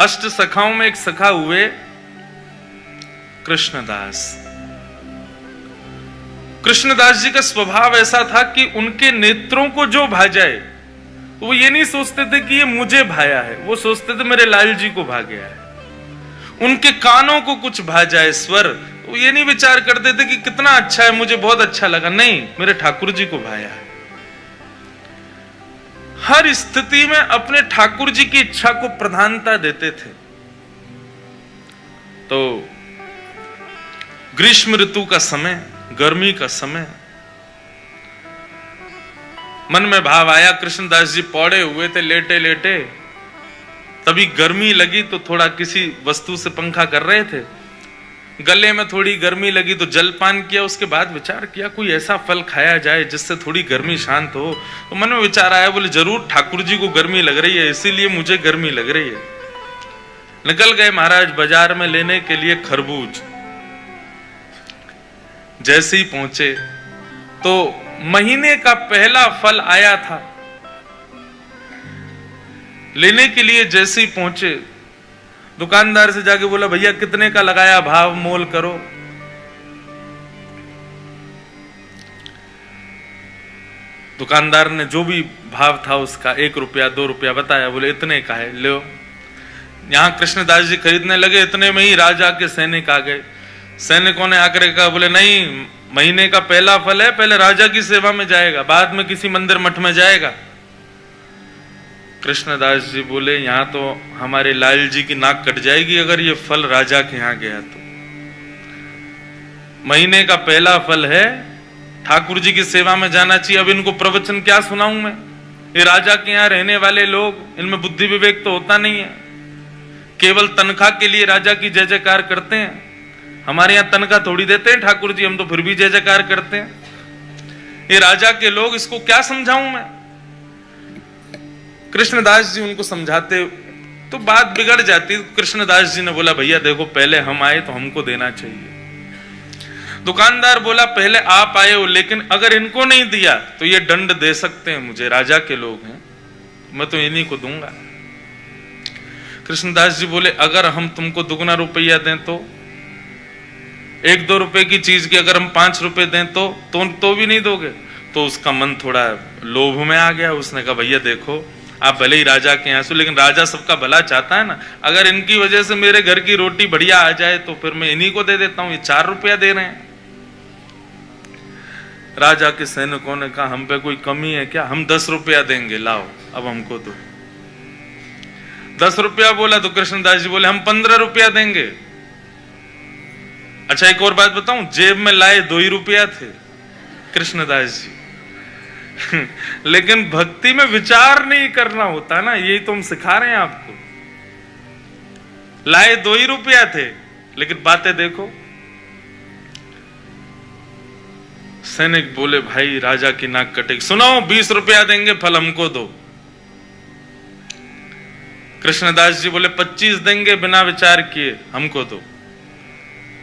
अष्ट सखाओं में एक सखा हुए कृष्णदास। कृष्णदास जी का स्वभाव ऐसा था कि उनके नेत्रों को जो भा जाए, वो ये नहीं सोचते थे कि ये मुझे भाया है, वो सोचते थे मेरे लाल जी को भा गया है। उनके कानों को कुछ भा जाए स्वर, वो ये नहीं विचार करते थे कि कितना अच्छा है, मुझे बहुत अच्छा लगा, नहीं, मेरे ठाकुर जी को भाया है। हर स्थिति में अपने ठाकुर जी की इच्छा को प्रधानता देते थे। तो ग्रीष्म ऋतु का समय, गर्मी का समय, मन में भाव आया, कृष्णदास जी पौड़े हुए थे लेटे लेटे, तभी गर्मी लगी तो थोड़ा किसी वस्तु से पंखा कर रहे थे, गले में थोड़ी गर्मी लगी तो जलपान किया। उसके बाद विचार किया कोई ऐसा फल खाया जाए जिससे थोड़ी गर्मी शांत हो। तो मन में विचार आया, बोले जरूर ठाकुर जी को गर्मी लग रही है, इसीलिए मुझे गर्मी लग रही है। निकल गए महाराज बाजार में लेने के लिए खरबूज। जैसे ही पहुंचे तो महीने का पहला फल आया था। लेने के लिए जैसे ही पहुंचे, दुकानदार से जाके बोला भैया कितने का लगाया, भाव मोल करो। दुकानदार ने जो भी भाव था उसका 1 रुपया 2 रुपया बताया, बोले इतने का है, लो। यहां कृष्णदास जी खरीदने लगे, इतने में ही राजा के सैनिक आ गए। सैनिकों ने आकर कहा, बोले नहीं, महीने का पहला फल है, पहले राजा की सेवा में जाएगा, बाद में किसी मंदिर मठ में जाएगा। कृष्णदास जी बोले यहां तो हमारे लाल जी की नाक कट जाएगी अगर ये फल राजा के यहां गया तो। महीने का पहला फल है, ठाकुर जी की सेवा में जाना चाहिए। अब इनको प्रवचन क्या सुनाऊं मैं? ये राजा के यहां रहने वाले लोग, इनमें बुद्धि विवेक तो होता नहीं है, केवल तनख्वाह के लिए राजा की जय जयकार करते हैं। हमारे यहां तनख्वाह थोड़ी देते हैं ठाकुर जी, हम तो फिर भी जय जयकार करते हैं। ये राजा के लोग, इसको क्या समझाऊं मैं? कृष्णदास जी उनको समझाते तो बात बिगड़ जाती। कृष्णदास जी ने बोला भैया देखो, पहले हम आए तो हमको देना चाहिए। दुकानदार बोला पहले आप आए हो, लेकिन अगर इनको नहीं दिया तो ये दंड दे सकते हैं मुझे, राजा के लोग हैं, मैं तो इन्हीं को दूंगा। कृष्णदास जी बोले अगर हम तुमको दुगना रुपया दें तो? 1-2 रुपए की चीज की अगर हम 5 रुपए दें तो भी नहीं दोगे? तो उसका मन थोड़ा लोभ में आ गया। उसने कहा भैया देखो, आप भले ही राजा के यहाँ से, लेकिन राजा सबका भला चाहता है ना, अगर इनकी वजह से मेरे घर की रोटी बढ़िया आ जाए तो फिर मैं इन्हीं को दे देता हूं, ये 4 रुपया दे रहे हैं। राजा के सैनिकों ने कहा हम पे कोई कमी है क्या, हम 10 रुपया देंगे, लाओ अब हमको दो। 10 रुपया बोला तो कृष्णदास जी बोले हम 15 रुपया देंगे। अच्छा एक और बात बताऊं, जेब में लाए 2 ही रुपया थे कृष्णदास जी लेकिन भक्ति में विचार नहीं करना होता ना, यही तो हम सिखा रहे हैं आपको। लाए 2 ही रुपया थे, लेकिन बातें देखो। सैनिक बोले भाई राजा की नाक कटेगी, सुनो 20 रुपया देंगे, फल हमको दो। कृष्णदास जी बोले 25 देंगे, बिना विचार किए हमको दो।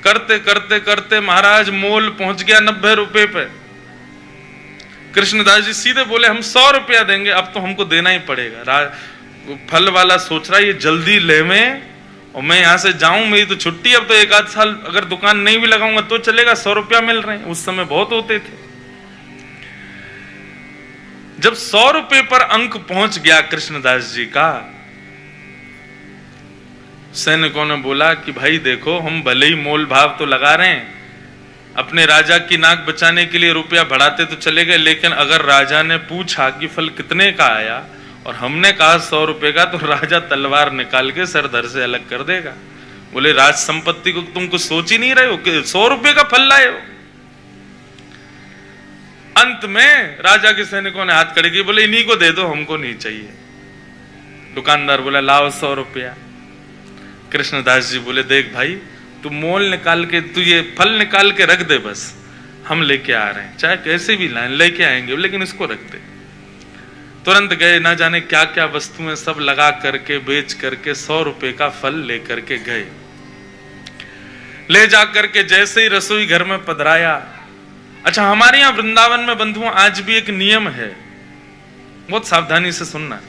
करते करते करते महाराज मोल पहुंच गया 90 रुपए पे। कृष्णदास जी सीधे बोले हम 100 रुपया देंगे, अब तो हमको देना ही पड़ेगा। फल वाला सोच रहा है ये जल्दी ले में, और मैं यहां से जाऊं, मेरी तो छुट्टी, अब तो 1-8 साल अगर दुकान नहीं भी लगाऊंगा तो चलेगा, 100 रुपया मिल रहे हैं, उस समय बहुत होते थे। जब 100 रुपए पर अंक पहुंच गया कृष्णदास जी का, सैनिकों ने बोला कि भाई देखो, हम भले ही मोल भाव तो लगा रहे हैं, अपने राजा की नाक बचाने के लिए रुपया बढ़ाते तो चले गए, लेकिन अगर राजा ने पूछा कि फल कितने का आया और हमने कहा 100 रुपए का, तो राजा तलवार निकाल के सर धर से अलग कर देगा। बोले राज संपत्ति को तुम कुछ सोच ही नहीं रहे हो कि 100 रुपए का फल लाए हो। अंत में राजा के सैनिकों ने हाथ खड़े किए, बोले इन्हीं को दे दो, हमको नहीं चाहिए। दुकानदार बोला लाओ 100 रुपया। कृष्णदास जी बोले देख भाई, तू मोल निकाल के, तू ये फल निकाल के रख दे, बस हम लेके आ रहे हैं, चाहे कैसे भी लाएं लेके आएंगे, लेकिन इसको रख दे। तुरंत गए, ना जाने क्या क्या वस्तुएं सब लगा करके बेच करके 100 रुपए का फल लेकर के गए। ले जाकर के जैसे ही रसोई घर में पधराया। अच्छा हमारे यहां वृंदावन में बंधुओं आज भी एक नियम है, बहुत सावधानी से सुनना।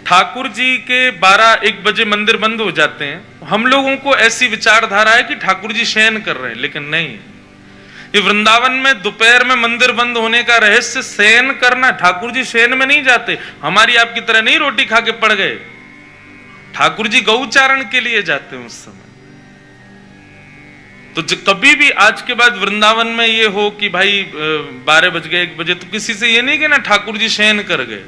ठाकुर जी के 12-1 बजे मंदिर बंद हो जाते हैं। हम लोगों को ऐसी विचारधारा है कि ठाकुर जी शयन कर रहे हैं, लेकिन नहीं, ये वृंदावन में दोपहर में मंदिर बंद होने का रहस्य शयन करना। ठाकुर जी शयन में नहीं जाते, हमारी आपकी तरह नहीं रोटी खा के पड़ गए। ठाकुर जी गौचारण के लिए जाते हैं उस समय। तो कभी भी आज के बाद वृंदावन में ये हो कि भाई 12 बज गए 1 बजे, तो किसी से ये नहीं कहना ठाकुर जी शयन कर गए।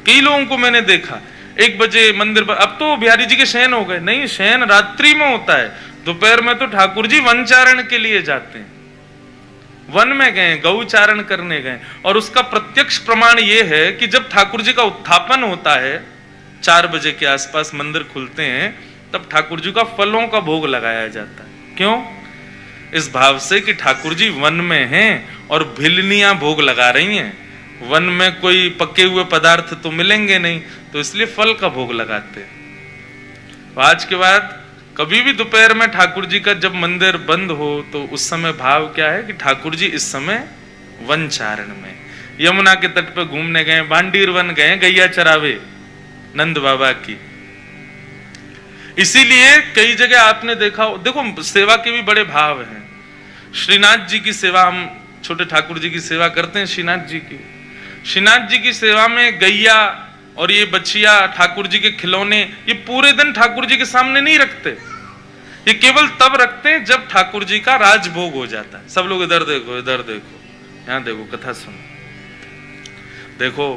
कई लोगों को मैंने देखा 1 बजे मंदिर पर, अब तो बिहारी जी के शयन हो गए। नहीं, शयन रात्रि में होता है, दोपहर में तो ठाकुर जी वनचारण के लिए जाते हैं, वन में गए, गौचारण करने गए। और उसका प्रत्यक्ष प्रमाण यह है कि जब ठाकुर जी का उत्थापन होता है 4 बजे के आसपास मंदिर खुलते हैं, तब ठाकुर जी का फलों का भोग लगाया जाता है। क्यों? इस भाव से कि ठाकुर जी वन में हैं और भिलनियां भोग लगा रही हैं। वन में कोई पके हुए पदार्थ तो मिलेंगे नहीं, तो इसलिए फल का भोग लगाते हैं। तो आज के बाद कभी भी दोपहर में ठाकुर जी का जब मंदिर बंद हो, तो उस समय भाव क्या है कि ठाकुर जी इस समय वनचारण में, यमुना के तट पर घूमने गए, भांडीर वन गए, गैया चरावे नंद बाबा की। इसीलिए कई जगह आपने देखा, देखो सेवा के भी बड़े भाव हैं। श्रीनाथ जी की सेवा, हम छोटे ठाकुर जी की सेवा करते हैं, श्रीनाथ जी की। श्रीनाथ जी की सेवा में गैया और ये बच्चिया, ठाकुर जी के खिलौने, ये पूरे दिन ठाकुर जी के सामने नहीं रखते। ये केवल तब रखते हैं जब ठाकुर जी का राजभोग हो जाता है। सब लोग इधर देखो, इधर देखो, यहां देखो, कथा सुनो। देखो,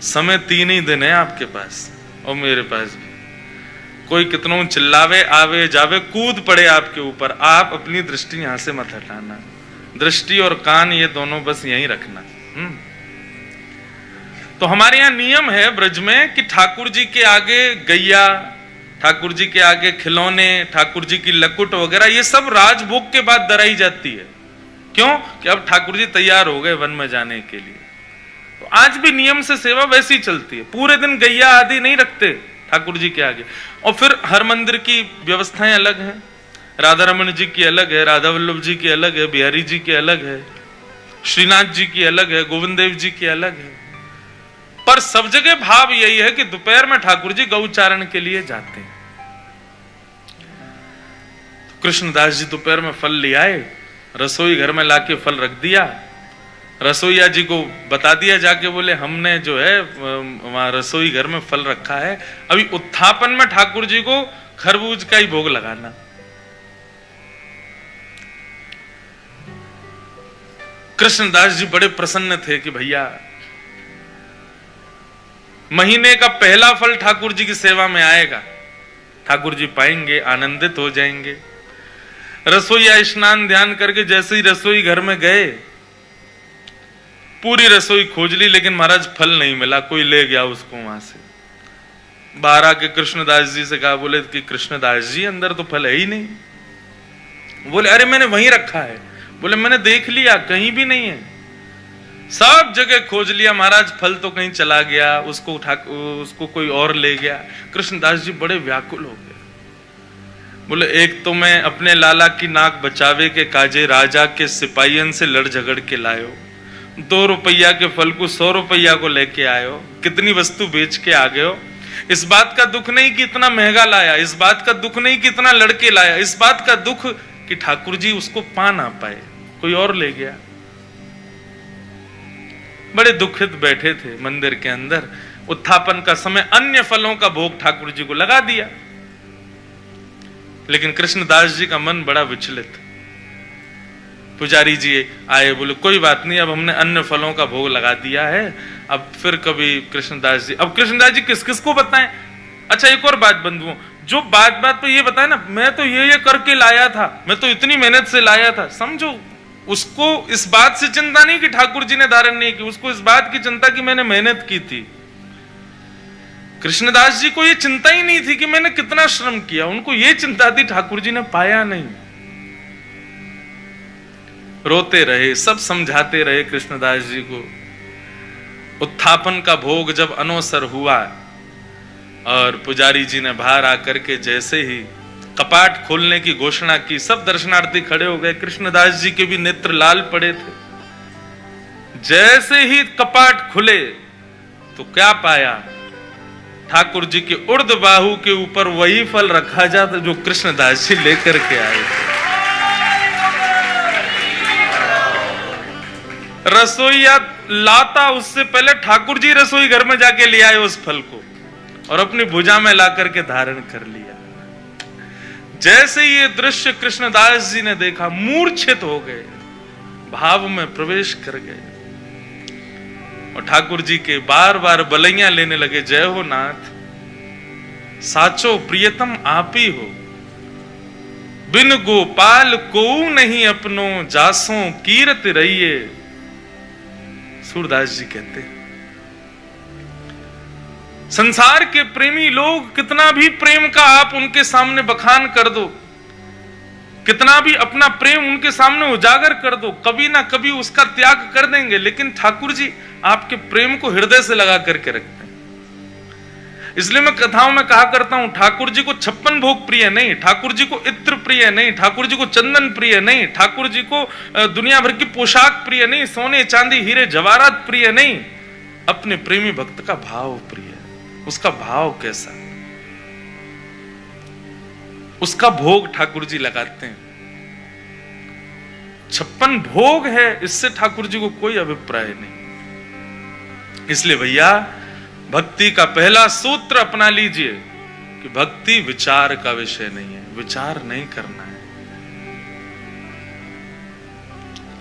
समय 3 ही दिन है आपके पास और मेरे पास भी। कोई कितनों चिल्लावे, आवे जावे, कूद पड़े आपके ऊपर, आप अपनी दृष्टि यहां से मत हटाना। दृष्टि और कान ये दोनों बस यहीं रखना। तो हमारे यहाँ नियम है ब्रज में कि ठाकुर जी के आगे गैया, ठाकुर जी के आगे खिलौने, ठाकुर जी की लकुट वगैरह, ये सब राजभोग के बाद दराई जाती है। क्यों? कि अब ठाकुर जी तैयार हो गए वन में जाने के लिए। तो आज भी नियम से सेवा वैसी चलती है, पूरे दिन गैया आदि नहीं रखते ठाकुर जी के आगे। और फिर हर मंदिर की व्यवस्थाएं अलग हैं। राधा रमन जी की अलग है, राधा वल्लभ जी की अलग है, बिहारी जी की अलग है, श्रीनाथ जी की अलग है, गोविंद देव जी की अलग है। पर सब जगह भाव यही है कि दोपहर में ठाकुर जी गौचारण के लिए जाते हैं। कृष्णदास जी दोपहर में फल ले आए, रसोई घर में लाके फल रख दिया। रसोईया जी को बता दिया जाके, बोले हमने जो है वहां रसोई घर में फल रखा है, अभी उत्थापन में ठाकुर जी को खरबूज का ही भोग लगाना। कृष्णदास जी बड़े प्रसन्न थे कि भैया महीने का पहला फल ठाकुर जी की सेवा में आएगा, ठाकुर जी पाएंगे, आनंदित हो जाएंगे। रसोईया स्नान ध्यान करके जैसे ही रसोई घर में गए, पूरी रसोई खोज ली, लेकिन महाराज फल नहीं मिला, कोई ले गया उसको वहां से। बाहर आके कृष्णदास जी से कहा, बोले कि कृष्णदास जी अंदर तो फल है ही नहीं। बोले अरे मैंने वहीं रखा है। बोले मैंने देख लिया, कहीं भी नहीं है, सब जगह खोज लिया महाराज, फल तो कहीं चला गया, उसको कोई और ले गया। कृष्णदास जी बड़े व्याकुल हो गए। बोले एक तो मैं अपने लाला की नाक बचावे के काजे राजा के सिपाहियन से लड़ झगड़ के लायो, 2 रुपया के फल को 100 रुपया को लेके आयो, कितनी वस्तु बेच के आ गए हो। इस बात का दुख नहीं कि इतना महंगा लाया, इस बात का दुख नहीं कि इतना लड़के लाया, इस बात का दुख कि ठाकुर जी उसको पा ना पाए, कोई और ले गया। बड़े दुखित बैठे थे मंदिर के अंदर। उत्थापन का समय अन्य फलों का भोग ठाकुर जी को लगा दिया, लेकिन कृष्णदास जी का मन बड़ा विचलित। पुजारी जी आए, बोले कोई बात नहीं, अब हमने अन्य फलों का भोग लगा दिया है, अब फिर कभी कृष्णदास जी, अब कृष्णदास जी किस किस को बताएं। अच्छा एक और बात बंधुओं, जो बात बात पे ये बताए ना, मैं तो ये करके लाया था, मैं तो इतनी मेहनत से लाया था, समझो उसको इस बात से चिंता नहीं कि ठाकुर जी ने धारण नहीं की, उसको इस बात की चिंता कि मैंने मेहनत की थी। कृष्णदास जी को ये चिंता ही नहीं थी कि मैंने कितना श्रम किया, उनको ये चिंता थी ठाकुर जी ने पाया नहीं। रोते रहे, सब समझाते रहे कृष्णदास जी को। उत्थापन का भोग जब अनवसर हुआ और पुजारी जी ने बाहर आकर के जैसे ही कपाट खोलने की घोषणा की, सब दर्शनार्थी खड़े हो गए। कृष्णदास जी के भी नेत्र लाल पड़े थे। जैसे ही कपाट खुले तो क्या पाया ठाकुर जी के उर्द बाहु के ऊपर वही फल रखा जाता जो कृष्णदास जी लेकर के आए थे। रसोईया लाता उससे पहले ठाकुर जी रसोई घर में जाके ले आए उस फल को और अपनी भुजा में ला करके धारण कर लिया। जैसे ये दृश्य कृष्णदास जी ने देखा, मूर्छित हो गए, भाव में प्रवेश कर गए और ठाकुर जी के बार बार बलैया लेने लगे। जय हो नाथ, साचो प्रियतम आप ही हो, बिन गोपाल को नहीं अपनो, जासों कीरत रहिए। सूरदास जी कहते हैं संसार के प्रेमी लोग कितना भी प्रेम का आप उनके सामने बखान कर दो, कितना भी अपना प्रेम उनके सामने उजागर कर दो, कभी ना कभी उसका त्याग कर देंगे। लेकिन ठाकुर जी आपके प्रेम को हृदय से लगा करके रखते हैं। इसलिए मैं कथाओं में कहा करता हूं, ठाकुर जी को 56 भोग प्रिय नहीं, ठाकुर जी को इत्र प्रिय नहीं, ठाकुर जी को चंदन प्रिय नहीं, ठाकुर जी को दुनिया भर की पोशाक प्रिय नहीं, सोने चांदी हीरे जवाहरात प्रिय नहीं, अपने प्रेमी भक्त का भाव प्रिय है। उसका भाव कैसा, उसका भोग ठाकुर जी लगाते हैं। 56 भोग है, इससे ठाकुर जी को कोई अभिप्राय नहीं। इसलिए भैया भक्ति का पहला सूत्र अपना लीजिए कि भक्ति विचार का विषय नहीं है, विचार नहीं करना है।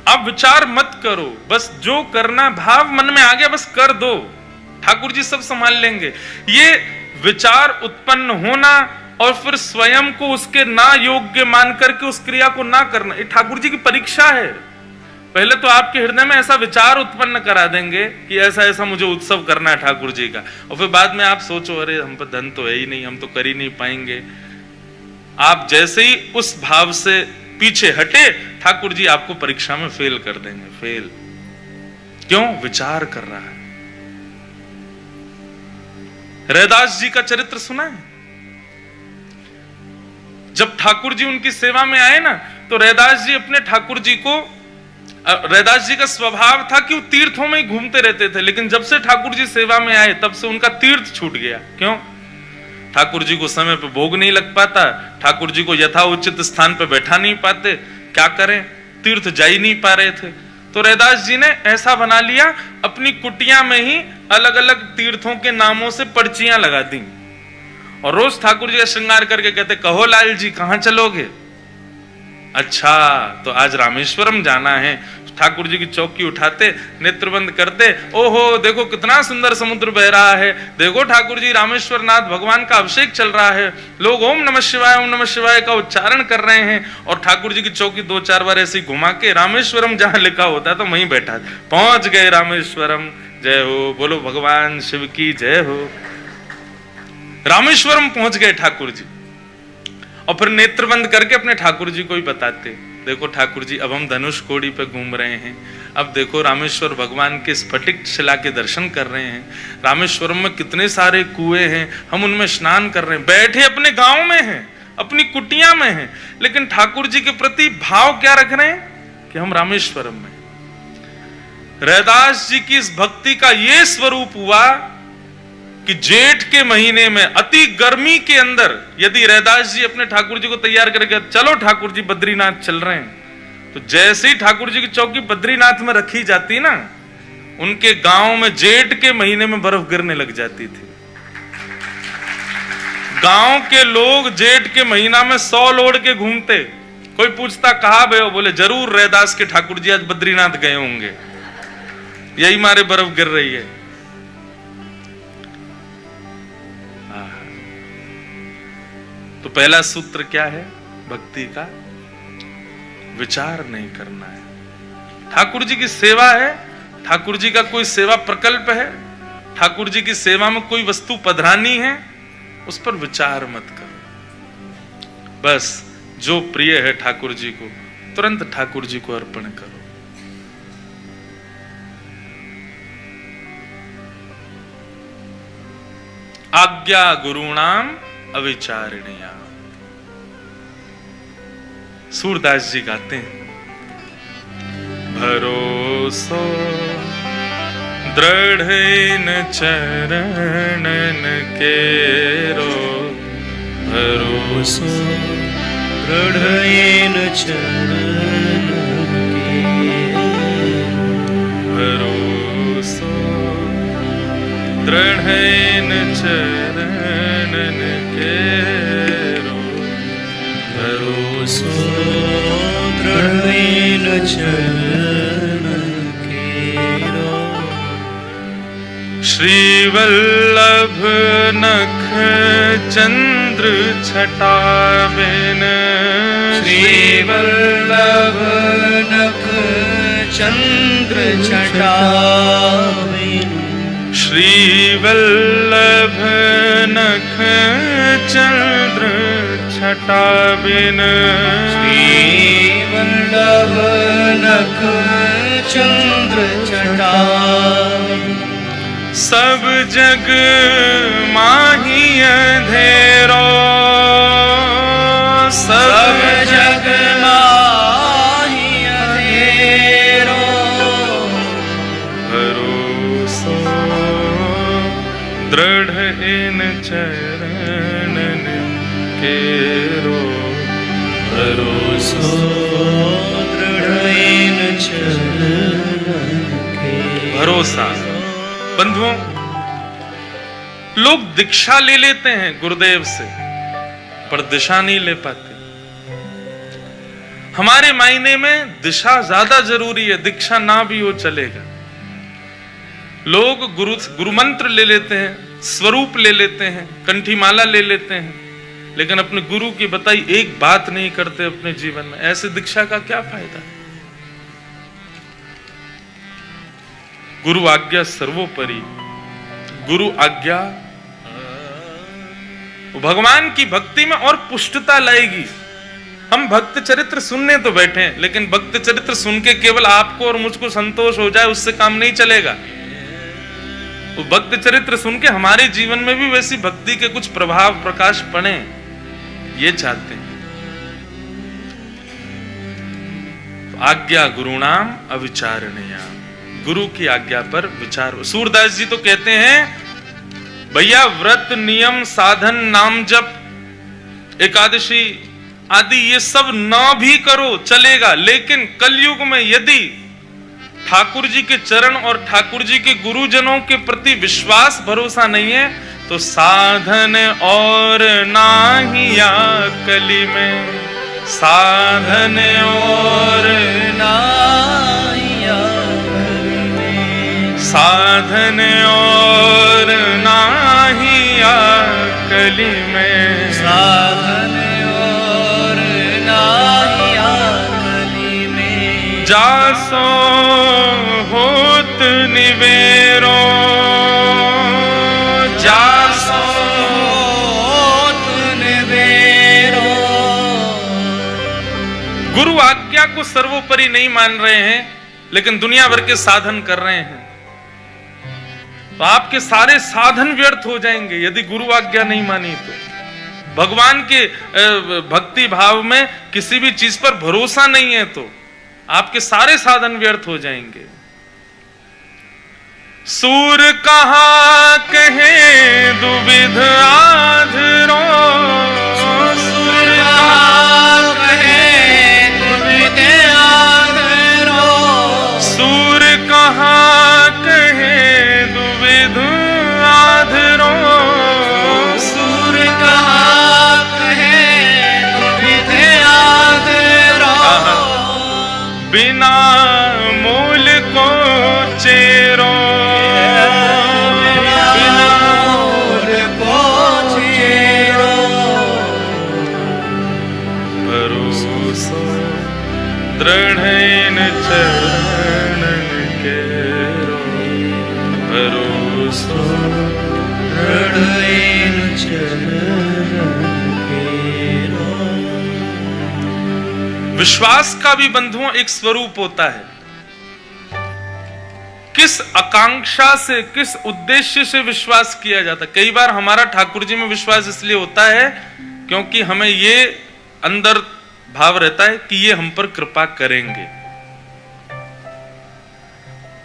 आप विचार मत करो, बस जो करना भाव मन में आ गया बस कर दो, ठाकुर जी सब संभाल लेंगे। ये विचार उत्पन्न होना और फिर स्वयं को उसके ना योग्य मान करके उस क्रिया को ना करना, ये ठाकुर जी की परीक्षा है। पहले तो आपके हृदय में ऐसा विचार उत्पन्न करा देंगे कि ऐसा ऐसा मुझे उत्सव करना है ठाकुर जी का, और फिर बाद में आप सोचो अरे हम पर धन तो है ही नहीं, हम तो कर ही नहीं पाएंगे। आप जैसे ही उस भाव से पीछे हटे, ठाकुर जी आपको परीक्षा में फेल कर देंगे। फेल क्यों? विचार कर रहा है। रैदास जी का चरित्र सुना है? जब ठाकुर जी उनकी सेवा में आए ना, तो रैदास जी अपने ठाकुर जी को, रैदास जी का स्वभाव था कि वो तीर्थों में ही घूमते रहते थे, लेकिन जब से ठाकुर जी सेवा में आए तब से उनका तीर्थ छूट गया। क्यों? ठाकुर जी को समय पे भोग नहीं लग पाता, ठाकुर जी को यथा उचित स्थान पे बैठा नहीं पाते, क्या करें, तीर्थ जा ही नहीं पा रहे थे। तो रैदास जी ने ऐसा बना लिया, अपनी कुटिया में ही अलग अलग तीर्थों के नामों से पर्चियां लगा दी और रोज ठाकुर जी का श्रृंगार करके कहते, कहो लाल जी कहां चलोगे? अच्छा तो आज रामेश्वरम जाना है। ठाकुर जी की चौकी उठाते, नेत्रबंद करते, ओहो देखो कितना सुंदर समुद्र बह रहा है, देखो ठाकुर जी रामेश्वर नाथ भगवान का अभिषेक चल रहा है, लोग ओम नमः शिवाय का उच्चारण कर रहे हैं, और ठाकुर जी की चौकी 2-4 बार ऐसे घुमा के रामेश्वरम जहां लिखा होता है तो वहीं बैठा, पहुंच गए रामेश्वरम, जय हो, बोलो भगवान शिव की जय हो। रामेश्वरम पहुंच गए ठाकुर जी, और फिर नेत्र बंद करके अपने ठाकुर जी को ही बताते, देखो ठाकुर जी अब हम धनुष कोड़ी पे घूम रहे हैं, अब देखो रामेश्वर भगवान के स्फटिक शिला के दर्शन कर रहे हैं, रामेश्वरम में कितने सारे कुएं हैं, हम उनमें स्नान कर रहे हैं, बैठे अपने गांव में हैं, अपनी कुटिया में हैं, लेकिन ठाकुर जी के प्रति भाव क्या रख रहे हैं कि हम रामेश्वरम में। रैदास जी की इस भक्ति का यह स्वरूप हुआ कि जेठ के महीने में अति गर्मी के अंदर यदि रैदास जी अपने ठाकुर जी को तैयार करके चलो ठाकुर जी बद्रीनाथ चल रहे हैं, तो जैसे ही ठाकुर जी की चौकी बद्रीनाथ में रखी जाती ना, उनके गांव में जेठ के महीने में बर्फ गिरने लग जाती थी। गांव के लोग जेठ के महीना में 100 लोड के घूमते, कोई पूछता कहां गए हो, बोले जरूर रैदास के ठाकुर जी आज बद्रीनाथ गए होंगे, यही मारे बर्फ गिर रही है। तो पहला सूत्र क्या है भक्ति का? विचार नहीं करना है। ठाकुर जी की सेवा है, ठाकुर जी का कोई सेवा प्रकल्प है, ठाकुर जी की सेवा में कोई वस्तु पधरानी है, उस पर विचार मत करो। बस जो प्रिय है ठाकुर जी को तुरंत ठाकुर जी को अर्पण करो। आज्ञा गुरुणाम अविचारणीया। सूरदास जी गाते हैं, भरोसो दृढ़ इन चरणन केरो भरोसो, दृढ़ इन चरणन भरोसो, दृढ़ इन चरणन केरो भरोसो, दृढ़ इन चरणन केरो। श्री वल्लभ नख चंद्र छटा बिन, श्री वल्लभ नख चंद्र छटा बिन, श्री वल्लभ नख चंद्र छटा बिन, श्री वल्लभ नख चंद्र छटा बिन, सब जग माही अंधेरो, सब जग माही अंधेरो, भरोसो, दृढ़ इन चरणन केरो भरोसो, दृढ़ इन चरणन केरो। भरोसा। बंधुओं, लोग दीक्षा ले लेते हैं गुरुदेव से, पर दिशा नहीं ले पाते। हमारे मायने में दिशा ज्यादा जरूरी है, दीक्षा ना भी हो चलेगा। लोग गुरु मंत्र ले लेते हैं, स्वरूप ले लेते हैं, कंठीमाला ले लेते हैं, लेकिन अपने गुरु की बताई एक बात नहीं करते अपने जीवन में। ऐसे दीक्षा का क्या फायदा? गुरु आज्ञा सर्वोपरि। गुरु आज्ञा भगवान की भक्ति में और पुष्टता लाएगी। हम भक्त चरित्र सुनने तो बैठे हैं, लेकिन भक्त चरित्र सुन के केवल आपको और मुझको संतोष हो जाए उससे काम नहीं चलेगा। वो भक्त चरित्र सुन के हमारे जीवन में भी वैसी भक्ति के कुछ प्रभाव प्रकाश पड़े, ये चाहते हैं। तो आज्ञा गुरुणाम अविचारणीया, गुरु की आज्ञा पर विचार। सूरदास जी तो कहते हैं, भैया व्रत नियम साधन नाम जप एकादशी आदि ये सब ना भी करो चलेगा, लेकिन कलयुग में यदि ठाकुर जी के चरण और ठाकुर जी के गुरुजनों के प्रति विश्वास भरोसा नहीं है तो साधन और नाहिया कली में, साधन और नाहिया, साधन और नाहिया कली में, साधन और नाहिया कली में, जासो होत निवेरो, जासो होत निवेरो। गुरु आज्ञा को सर्वोपरि नहीं मान रहे हैं, लेकिन दुनिया भर के साधन कर रहे हैं, तो आपके सारे साधन व्यर्थ हो जाएंगे यदि गुरु आज्ञा नहीं मानी तो। भगवान के भक्ति भाव में किसी भी चीज पर भरोसा नहीं है तो आपके सारे साधन व्यर्थ हो जाएंगे। सूर कहा कहे दुविध आधरो, सूर कहा कहे दुविध आधरो, सूर कहा कहे दुविध आधरो, सूर कहा कहे दुविध आधरो, बिना मूल को चेरो, बिना मूल को चेरो, भरोसो दृढ़ इन चरणन केरो, भरोसो दृढ़ इन चरणन केरो। विश्वास का भी बंधुओं एक स्वरूप होता है। किस आकांक्षा से, किस उद्देश्य से विश्वास किया जाता है। कई बार हमारा ठाकुर जी में विश्वास इसलिए होता है क्योंकि हमें ये अंदर भाव रहता है कि ये हम पर कृपा करेंगे।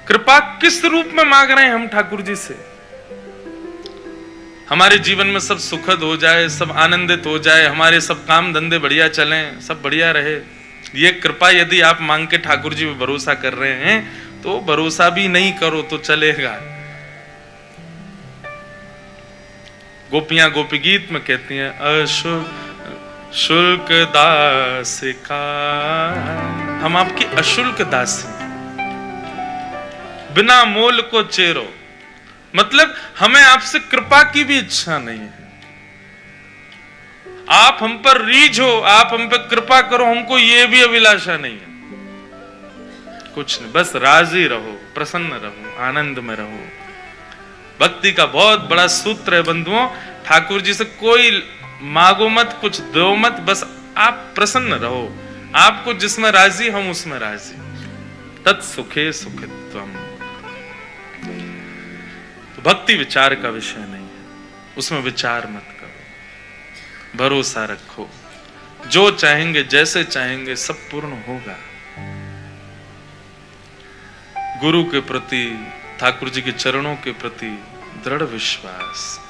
कृपा किस रूप में मांग रहे हैं हम ठाकुर जी से? हमारे जीवन में सब सुखद हो जाए, सब आनंदित हो जाए, हमारे सब काम धंधे बढ़िया चलें, सब बढ़िया रहे, ये कृपा यदि आप मांग के ठाकुर जी पे भरोसा कर रहे हैं तो भरोसा भी नहीं करो तो चलेगा। गोपियां गोपी गीत में कहती हैं, अशुल्क दास का, हम आपकी अशुल्क दासी, बिना मोल को चेरो, मतलब हमें आपसे कृपा की भी इच्छा नहीं है। आप हम पर रीझो, आप हम पे कृपा करो, हमको ये भी अभिलाषा नहीं है, कुछ नहीं, बस राजी रहो, प्रसन्न रहो, आनंद में रहो। भक्ति का बहुत बड़ा सूत्र है बंधुओं, ठाकुर जी से कोई मांगो मत, कुछ दो मत, बस आप प्रसन्न रहो, आपको जिसमें राजी हम उसमें राजी। तत्सुखे सुखित्वम। तो भक्ति विचार का विषय नहीं है, उसमें विचार मत करो, भरोसा रखो, जो चाहेंगे जैसे चाहेंगे सब पूर्ण होगा। गुरु के प्रति, ठाकुर जी के चरणों के प्रति दृढ़ विश्वास,